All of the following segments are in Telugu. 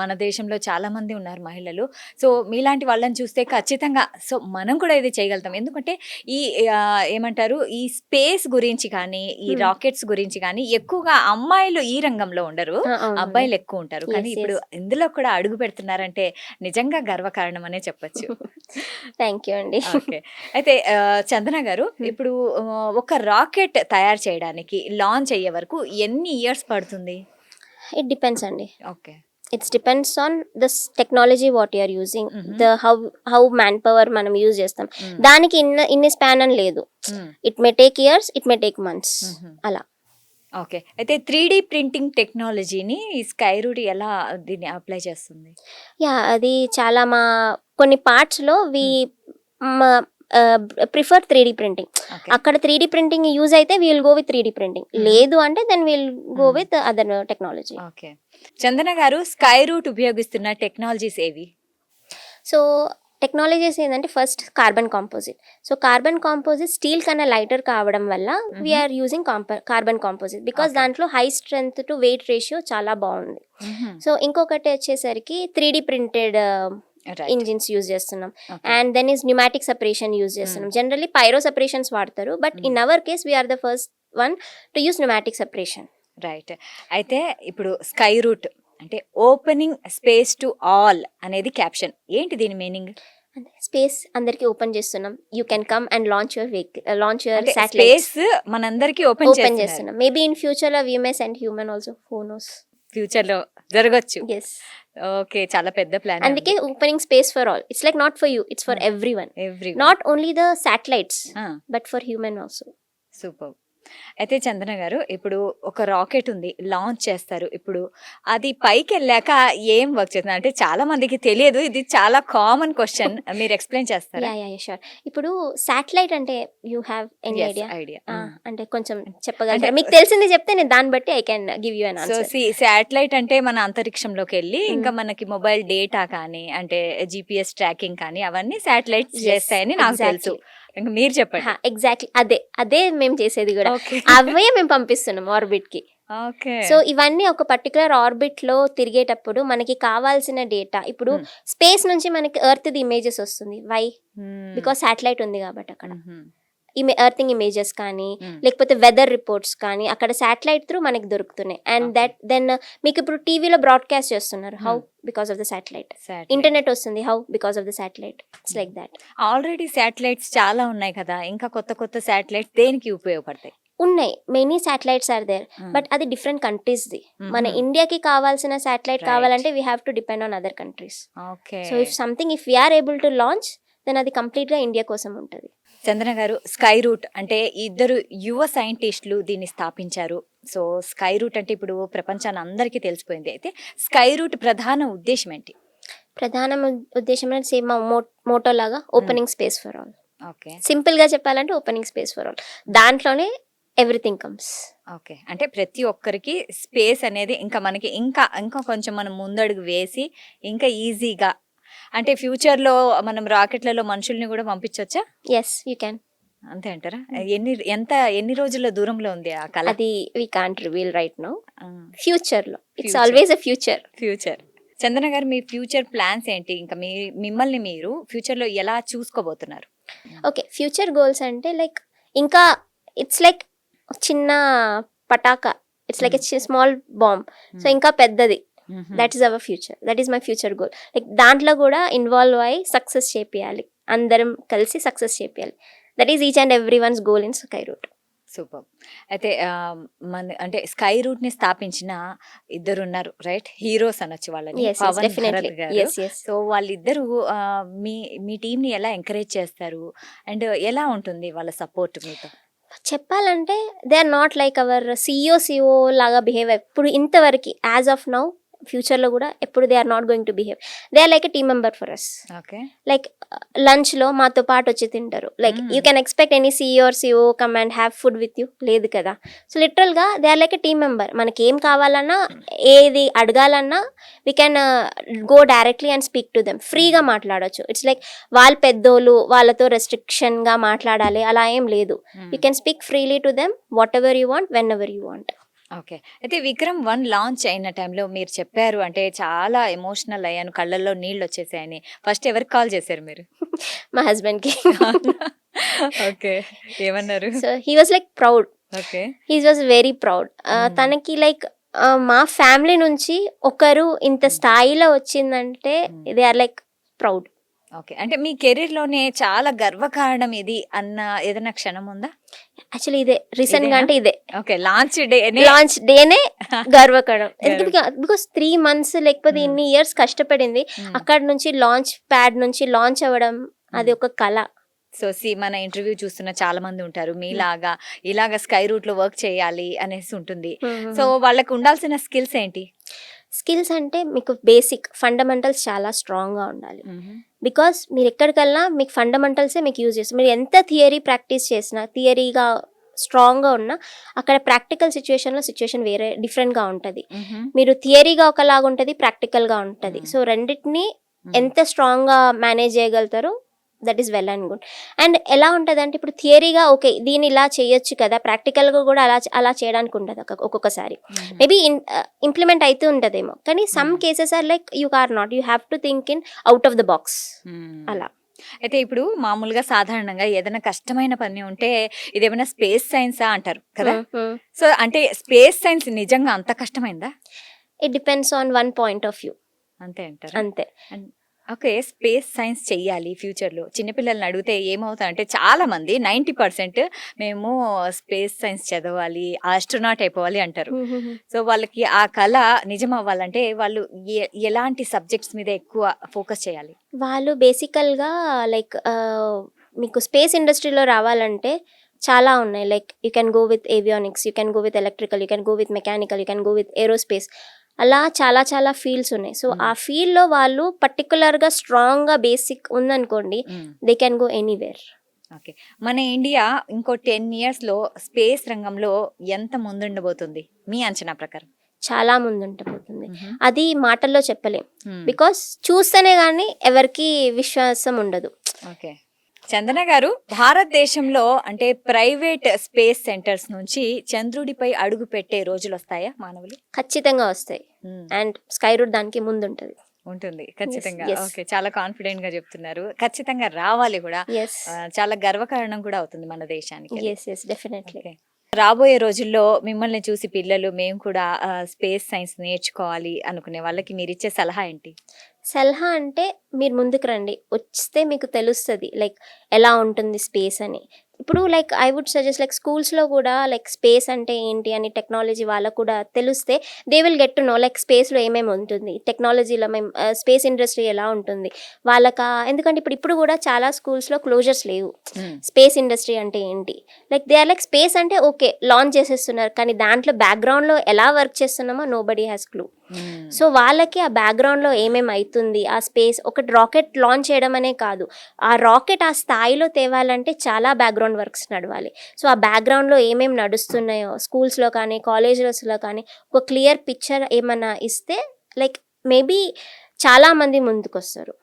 మన దేశంలో చాలా మంది ఉన్నారు మహిళలు. సో, మీలాంటి వాళ్ళని చూస్తే ఖచ్చితంగా సో, మనం కూడా ఇది చేయగలుగుతాం. ఎందుకంటే ఈ ఏమంటారు ఈ స్పేస్ గురించి కానీ, ఈ రాకెట్స్ గురించి కానీ ఎక్కువగా అమ్మాయిలు ఈ రంగంలో ఉండరు. అవునండి. అబ్బాయిలు ఎక్కువ ఉంటారు. కానీ Yes, ఇప్పుడు yes. ఇందులో కూడా అడుగు పెడుతున్నారంటే నిజంగా గర్వకారణం అనే చెప్పొచ్చు. థ్యాంక్ యూ అండి. ఓకే. అయితే చందన గారు ఇప్పుడు ఒక రాకెట్ తయారు చేయడానికి లాంచ్ అయ్యే వరకు ఎన్ని ఇయర్స్ పడుతుంది? ఇట్ డిపెండ్స్ అండి. Okay. It's depends on the technology what you are using, హుహు. ద హౌ మ్యాన్ పవర్ మనం యూజ్ చేస్తాం. హ్మ్. దానికి ఇన్ని స్పాన్ అని లేదు. Hmm. It may take years, it may take months హుహు. అలా. ఓకే. అయితే 3D ప్రింటింగ్ టెక్నాలజీని స్కై రూట్ ఎలా దీన్ని అప్లై చేస్తుంది? అది చాలా కొన్ని పార్ట్స్లో ప్రిఫర్ 3D ప్రింటింగ్. ఓకే. అక్కడ 3D ప్రింటింగ్ యూజ్ అయితే we'll go with 3D printing, లేదు అంటే then we'll go Hmm. With other technology. Okay. Chandana garu Skyroot ఉపయోగిస్తున్న టెక్నాలజీస్ ఏవి? సో టెక్నాలజీస్ ఏంటంటే first carbon composite. So carbon composite steel కన్నా లైటర్ కావడం వల్ల we're using carbon composite because Okay. దాంట్లో high strength to weight ratio చాలా బాగుంది. హుహు. సో ఇంకొకటి వచ్చేసరికి 3D printed right. Engines use చేస్తున్నాం. Okay. And then is pneumatic separation use చేస్తున్నాం. జనరల్లీ పైరో సెపరేషన్స్ వాడతారు, but in our case we are the first one to use pneumatic separation. Right. అయితే ఇప్పుడు స్కై రూట్ అంటే ఓపెనింగ్ స్పేస్ టు ఆల్ అనేది క్యాప్షన్. ఏంటి దీని మీనింగ్? స్పేస్ అందరికి ఓపెన్ చేస్తున్నాం. You can come and launch your launch your అంటే సాటిలైట్స్ స్పేస్ మనందరికీ ఓపెన్ ఓపెన్ చేస్తున్నారు. చేస్తున్నాం. మేబీ ఇన్ ఫ్యూచర్ లో we may send human also, who knows. Future లో జరగొచ్చు. Yes, okay. చాలా పెద్ద ప్లాన్. అందుకే opening space for all. It's like not for you, it's for everyone, every not only the satellites but for human also. Super. అయితే చందన గారు ఇప్పుడు ఒక రాకెట్ ఉంది, లాంచ్ చేస్తారు. ఇప్పుడు అది పైకి వెళ్ళాక ఏం వర్క్ చేస్తుంది అంటే చాలా మందికి తెలియదు. ఇది చాలా కామన్ క్వశ్చన్. మీరు ఎక్స్ప్లెయిన్ చేస్తారా? Yeah sure. ఇప్పుడు సాటిలైట్ అంటే you have any idea? Idea. అంటే కొంచెం చెప్పగలరా? అంటే మీకు తెలిసింది చెప్తే నేను దాన్ని బట్టి I can give you an so answer. Satellite అంటే మన అంతరిక్షంలోకి వెళ్ళి ఇంకా మనకి మొబైల్ డేటా కానీ అంటే జిపిఎస్ ట్రాకింగ్ కానీ అవన్నీ శాటిలైట్స్ చేస్తాయని నాకు తెలుసు. ఇంకా మీరు చెప్పండి. ఎగ్జాక్ట్లీ అదే మేము చేసేది కూడా. ఓకే. అవే మేము పంపిస్తున్నాం ఆర్బిట్ కి. ఓకే. సో ఇవన్నీ ఒక పర్టికులర్ ఆర్బిట్ లో తిరిగేటప్పుడు మనకి కావాల్సిన డేటా, ఇప్పుడు స్పేస్ నుంచి మనకి ఎర్త్ ది ఇమేజెస్ వస్తుంది. వై? బికాస్ శాటిలైట్ ఉంది కాబట్టి అక్కడ ఎర్తింగ్ ఇమేజెస్ కానీ లేకపోతే వెదర్ రిపోర్ట్స్ కానీ అక్కడ శాటిలైట్ త్రూ మనకి దొరుకుతున్నాయి. అండ్ దెన్ మీకు ఇప్పుడు టీవీలో బ్రాడ్కాస్ట్ చేస్తున్నారు. How? Because of the satellite. Internet వస్తుంది. How? Because of the satellite. It's like that. Already satellites చాలా ఉన్నాయి కదా, ఇంకా కొత్త శాటిలైట్స్ దేనికి ఉపయోగపడతాయి? ఉన్నాయి, many satellites are there, but అది డిఫరెంట్ కంట్రీస్ ది. మన ఇండియాకి కావాల్సిన శాటిలైట్ కావాలంటే we have to depend on other countries. Okay. So if something if we're able to launch then అది కంప్లీట్ గా ఇండియా కోసం ఉంటుంది. చందన గారు స్కై రూట్ అంటే ఇద్దరు యువ సైంటిస్టులు దీన్ని స్థాపించారు. సో స్కై రూట్ అంటే ఇప్పుడు ప్రపంచాన్ని అందరికీ తెలిసిపోయింది. అయితే స్కై రూట్ ప్రధాన ఉద్దేశం ఏంటి? ప్రధాన ఉద్దేశం అంటే సేమ్ మోటో లాగా opening space for all. Okay. Simple గా చెప్పాలంటే ఓపెనింగ్ స్పేస్ ఫర్ ఆల్, దాంట్లోనే ఎవ్రీథింగ్ కమ్స్. ఓకే. అంటే ప్రతి ఒక్కరికి స్పేస్ అనేది ఇంకా మనకి ఇంకా కొంచెం మనం ముందడుగు వేసి ఇంకా ఈజీగా అంటే ఫ్యూచర్ లో మనం రాకెట్లలో మనుషుల్ని కూడా పంపించవచ్చా? Yes, you can. అంతే అంటారా? ఎన్ని రోజుల దూరంలో ఉంది ఆ కళ? అది we can't reveal right now. Future లో it's always a future. Chandana గారు మీ ఫ్యూచర్ ప్లాన్స్ ఏంటి? ఇంకా మిమ్మల్ని మీరు ఫ్యూచర్ లో ఎలా చూసుకోబోతున్నారు? ఓకే, ఫ్యూచర్ గోల్స్ అంటే లైక్ ఇంకా ఇట్స్ లైక్ చిన్న పటాకా, it's like a small bomb. So ఇంకా పెద్దది. That is our future, that is my future goal. Like దాంట్లో కూడా ఇన్వాల్వ్ అయ్యి సక్సెస్ చేపియాలి, అందరం కలిసి సక్సెస్ చేపియాలి. That is each and every one's goal in Skyroot. Super. అయితే అంటే స్కై రూట్ ని స్థాపించిన ఇద్దరు ఉన్నారు, రైట్? హీరోస్ అనొచ్చు వాళ్ళని, పవన్ భరత్ గారు. సో వాళ్ళిద్దరు మీ టీం ని ఎలా ఎంకరేజ్ చేస్తారు అండ్ ఎలా ఉంటుంది వాళ్ళ సపోర్ట్ మీతో? చెప్పాలంటే they are not like our CEO లాగా బిహేవ్ ఎప్పుడు ఇంతవరకు, యాజ్ ఆఫ్ నౌ, ఫ్యూచర్లో కూడా ఎప్పుడు they are not going to behave. They are like a team member for us. Okay. Like లంచ్లో మాతో పాటు వచ్చి తింటారు. Like you can expect any CEO come and have food with you, లేదు కదా. సో లిటరల్గా they are like a team member. మనకి ఏం కావాలన్నా ఏది అడగాలన్నా we can go directly and speak to them, ఫ్రీగా మాట్లాడవచ్చు. ఇట్స్ లైక్ వాళ్ళు పెద్దోళ్ళు, వాళ్ళతో రెస్ట్రిక్షన్గా మాట్లాడాలి అలా ఏం లేదు. You can speak freely to them what ever you want, when ever you want. Okay. అయితే 'విక్రమ్ 1' లాంచ్ అయిన టైంలో మీరు చెప్పారు అంటే చాలా ఎమోషనల్ అయ్యాను. కళ్ళల్లో నీళ్లొచ్చేసాయని. ఫస్ట్ ఎవరికి కాల్ చేశారు మీరు? మా హస్బెండ్‌కి. ఓకే. ఏమన్నారు? So, he was like proud. Okay. He was very proud. తనకి లైక్ మా ఫ్యామిలీ నుంచి ఒకరు ఇంత స్థాయిలో వచ్చిందంటే they are like proud. Okay. అంటే మీ కెరీర్‌లోనే చాలా గర్వకారణం ఇది అన్న ఏదైనా క్షణం ఉందా? యాక్చువల్లీ ఇదే రీసెంట్‌గా అంటే ఇదే. ఓకే. లాంచ్ డేనే లాంచ్ డేనే గర్వకారణం. బికాస్ 3 మంత్స్ లేకపోతే ఇన్ని ఇయర్స్ కష్టపడింది. అక్కడ నుంచి లాంచ్ ప్యాడ్ నుంచి లాంచ్ అవ్వడం అది ఒక కళ. సో మన ఇంటర్వ్యూ చూస్తున్న చాలా మంది ఉంటారు మీలాగా ఇలాగా స్కై రూట్ లో వర్క్ చేయాలి అనేసి ఉంటుంది. సో వాళ్ళకి ఉండాల్సిన స్కిల్స్ ఏంటి? స్కిల్స్ అంటే మీకు బేసిక్ ఫండమెంటల్స్ చాలా స్ట్రాంగ్గా ఉండాలి. బికాస్ మీరు ఎక్కడికెళ్ళినా మీకు ఫండమెంటల్సే మీకు యూజ్ చేస్తారు. మీరు ఎంత థియరీ ప్రాక్టీస్ చేసినా థియరీగా స్ట్రాంగ్గా ఉన్నా అక్కడ ప్రాక్టికల్ సిచ్యువేషన్ వేరే డిఫరెంట్గా ఉంటుంది. మీరు థియరీగా ఒకలాగా ఉంటుంది, ప్రాక్టికల్గా ఉంటుంది. సో రెండింటిని ఎంత స్ట్రాంగ్గా మేనేజ్ చేయగలుగుతారో that is well and good. And ఎలా ఉంటుంది అంటే ఇప్పుడు థియరీగా ఓకే దీన్ని ఇలా చేయొచ్చు కదా, ప్రాక్టికల్గా కూడా అలా చేయడానికి ఉండదు ఒక్కొక్కసారి. మేబీ ఇంప్లిమెంట్ అవుతూ ఉంటుందేమో, కానీ some cases are like you are not, you have to think in out of the box అలా. అయితే ఇప్పుడు మామూలుగా సాధారణంగా ఏదైనా కష్టమైన పని ఉంటే ఇదేమైనా స్పేస్ సైన్సా అంటారు కదా. సో అంటే స్పేస్ సైన్స్ నిజంగా అంత కష్టమైందా? It depends on one point of view. అంతే అంటారు. అంతే. ఓకే. స్పేస్ సైన్స్ చెయ్యాలి ఫ్యూచర్లో చిన్నపిల్లల్ని అడిగితే ఏమవుతా అంటే చాలా మంది 90% మేము స్పేస్ సైన్స్ చదవాలి, ఆస్ట్రోనాట్ అయిపోవాలి అంటారు. సో వాళ్ళకి ఆ కళ నిజం అవ్వాలంటే వాళ్ళు ఎలాంటి సబ్జెక్ట్స్ మీద ఎక్కువ ఫోకస్ చేయాలి? వాళ్ళు బేసికల్గా లైక్ మీకు స్పేస్ ఇండస్ట్రీలో రావాలంటే చాలా ఉన్నాయి. Like you can go with avionics, you can go with electrical, you can go with mechanical, you can go with aerospace. అలా చాలా ఫీల్డ్స్ ఉన్నాయి. సో ఆ ఫీల్డ్లో వాళ్ళు పర్టికులర్గా స్ట్రాంగ్గా బేసిక్ ఉందనుకోండి, they can go anywhere. Okay. మన ఇండియా ఇంకో 10 yearsలో స్పేస్ రంగంలో ఎంత ముందుండబోతుంది మీ అంచనా ప్రకారం? చాలా ముందు ఉంటబోతుంది. అది మాటల్లో చెప్పలేం, బికాస్ చూస్తేనే కానీ ఎవరికి విశ్వాసం ఉండదు. ఓకే. చందన గారు, భారతదేశంలో అంటే ప్రైవేట్ స్పేస్ సెంటర్స్ నుంచి చంద్రుడిపై అడుగు పెట్టే రోజులు వస్తాయా మానవులు? ఖచ్చితంగా వస్తాయి. అండ్ స్కై రూట్ దానికి ముందు ఉంటుంది ఖచ్చితంగా. ఓకే. చాలా కాన్ఫిడెంట్ గా చెప్తున్నారు. ఖచ్చితంగా రావాలి కూడా. చాలా గర్వకారణం కూడా అవుతుంది మన దేశానికి. డెఫినెట్లీ. రాబోయే రోజుల్లో మిమ్మల్ని చూసి పిల్లలు మేము కూడా స్పేస్ సైన్స్ నేర్చుకోవాలి అనుకునే వాళ్ళకి మీరు ఇచ్చే సలహా ఏంటి? సలహా అంటే మీరు ముందుకు రండి, వస్తే మీకు తెలుస్తుంది లైక్ ఎలా ఉంటుంది స్పేస్ అని. ఇప్పుడు like I would suggest like స్కూల్స్లో కూడా లైక్ స్పేస్ అంటే ఏంటి అని టెక్నాలజీ వాళ్ళకు కూడా తెలిస్తే they will get to know like స్పేస్లో ఏమేమి ఉంటుంది, టెక్నాలజీలో మేము స్పేస్ ఇండస్ట్రీ ఎలా ఉంటుంది వాళ్ళకా. ఎందుకంటే ఇప్పుడు కూడా చాలా స్కూల్స్లో క్లోజర్స్ లేవు. స్పేస్ ఇండస్ట్రీ అంటే ఏంటి, like they are like space అంటే ఓకే లాంచ్ చేసేస్తున్నారు, కానీ దాంట్లో బ్యాక్గ్రౌండ్లో ఎలా వర్క్ చేస్తున్నామో nobody has clue. So వాళ్ళకి ఆ బ్యాక్గ్రౌండ్లో ఏమేమి అవుతుంది, ఆ స్పేస్ ఒకటి రాకెట్ లాంచ్ చేయడం అనే కాదు, ఆ రాకెట్ ఆ స్థాయిలో తేవాలంటే చాలా బ్యాక్గ్రౌండ్ వర్క్స్ నడవాలి. సో ఆ బ్యాక్గ్రౌండ్లో ఏమేమి నడుస్తున్నాయో స్కూల్స్లో కానీ కాలేజెస్లో కానీ ఒక క్లియర్ పిక్చర్ ఏమన్నా ఇస్తే లైక్ మేబీ చాలామంది ముందుకు వస్తారు.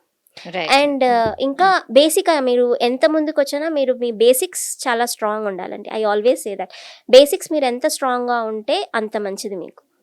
అండ్ ఇంకా బేసిక్గా మీరు ఎంత ముందుకు వచ్చినా మీరు మీ బేసిక్స్ చాలా స్ట్రాంగ్ ఉండాలండి. I always say that basics మీరు ఎంత స్ట్రాంగ్గా ఉంటే అంత మంచిది మీకు.